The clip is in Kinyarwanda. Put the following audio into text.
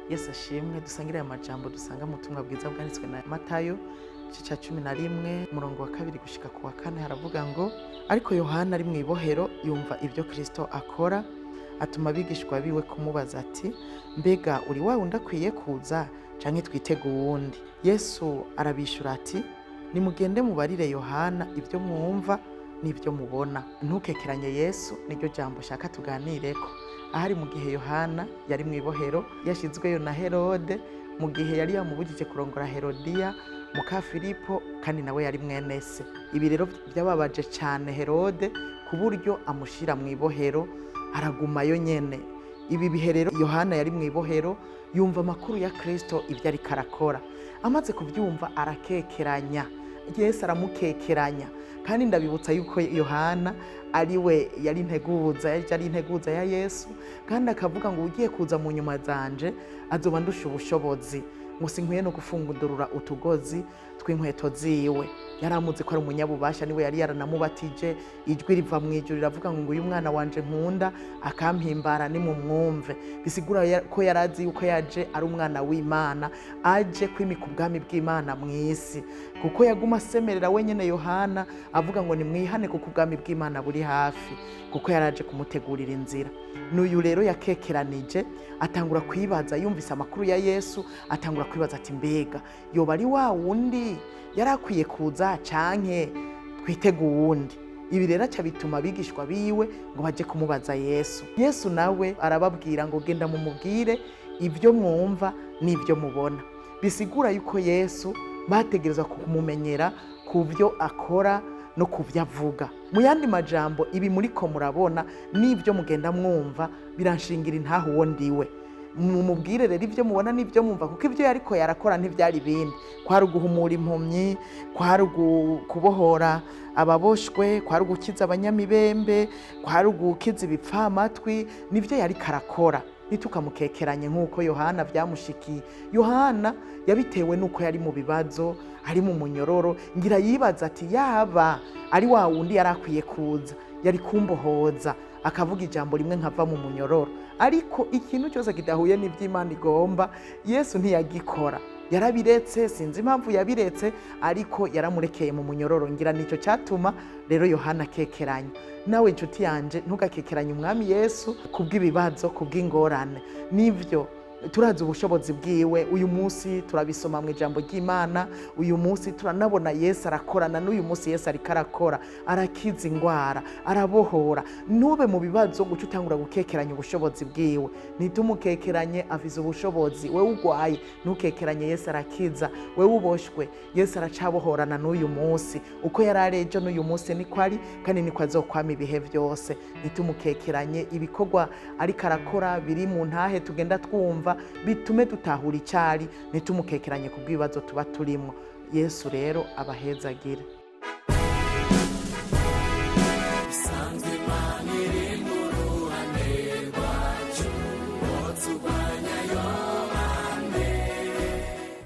Yesu ashimwe. Dusangire aya majambo dusanga mu butumwa bwiza bwanditswe na Matayo igice cya 11 umurongo wa 2 gushika ku wa 4. Haravuga ngo ariko Yohana ari mu ibohero yumva ibyo Kristo akora, atuma abigishwa biwe kumubaza ati, mbega uri wa wundi akwiye kuza canke twitege uwundi? Yesu arabishura ati, nimugende mubarire Yohana ibyo mwumva n'ibyo mubona. Ntukekeranye Yesu niryo jambo shaka tuganireko. Ahari mu gihe Yohana yari mu ibohero yashizweyo na Herode, mu gihe yari yamubujije kurongora Herodiya muka Filipo, kandi nawe yari mwene se. Ibi rero byababaje cyane Herode ku buryo amushira mu ibohero, aragumayo nyene. Ibi bihe rero Yohana yari mu ibohero yumva amakuru ya Kristo ibyo ari karakora. Amaze kubyumva arakekeranya, Yesu aramukekeranya. Kandi ndabibutsa yuko Yohana ariwe yari integuza ya Yesu, kandi akavuga ngo ugiye kuza mu nyuma zanje azoba ndusha ubushobozi, ngo sinkwiye no gufungudurura utugozi tw'inkweto ziwe. Yaramuzi ko ari umunyabubasha, niwe yari yaranamubatije. Ijwi riva mu ijuru riravuga ngo uyu mwana wanje nkunda akampimbara ni mu mwumve. Bisigura ko yarazi yuko yaje ari umwana w'Imana, aje kwimika ubwami bw'Imana mu isi. Kuko yaguma asemerera wenyene Yohana avuga ngo nimwihane kuko ubwami bw'Imana buri hafi, kuko yaraje kumutegurira inzira. N'uyu rero yakekeranije atangura kwibaza, yumvise amakuru ya Yesu atangura kwibaza ati, mbega yoba ari wa wundi yarakwiye kuza canke twitege uwundi? Ibi rero aca bituma abigishwa biwe ngo baje kumubaza Yesu. Yesu nawe arababwira ngo genda mumubwire ibyo mwumva n'ibyo mubona. Bisigura yuko Yesu bategerezwa kumumenyera ku byo akora no kuvyo avuga. Mu yandi majambo, ibi muriko murabona n'ibyo mugenda mwumva biranshingira intaho uwo ndiwe. Mumubwire rero ibyo mubona n'ibyo mwumva, kuko ibyo yariko yarakora ntivyari bindi. Kwari uguhumura impumyi, kwari kubohora ababoshwe, kwari ugukiza abanyamibembe, kwari ugukiza ibipfamatwi. Nivyo yari karakora. Nitukamukekeranye nk'uko Yohana vyamushikiye. Yohana yabitewe nuko yari mu bibazo, ari mu munyororo, ngira yibaza ati yaba ari wa wundi yarakwiye kuza, yari kumbohoza akavuga ijambo rimwe nkava mu munyororo. Ariko ikintu cyose kidahuye n'ivy'Imana igomba Yesu ntiyagikora. Yarabiretse, sinzi impamvu yabiretse, ariko yaramurekeye mu munyororo. Ngira nico cyatuma rero Yohana akekeranya. Nawe inshuti yanje ntugakekeranye umwami Yesu kubw'ibibazo, kubw'ingorane. Nivyo turazi ubushobozi bwiwe. Uyu munsi turabisoma mu ijambo ry'Imana, uyu munsi turanabona Yesu arakorana. N'uyu munsi Yesu ariko arakora, arakiza ingwara, arabohora. Ntube mu bibazo guca utangura gukekeranya ubushobozi bwiwe. Nitumukekeranye afise ubushobozi. Wewe ugwaye ntukekeranye Yesu arakiza. Wewe uboshwe Yesu aracabohorana n'uyu munsi. Uko yari ejo n'uyu munsi niko ari, kandi niko azokwama ibihe byose. Nitumukekeranye ibikorwa ariko arakora biri mu ntahe tugenda twumva, bitume dutahura icari. Nitumukekeranye kubw'ibibazo tuba turimo. Yesu rero abahezagire.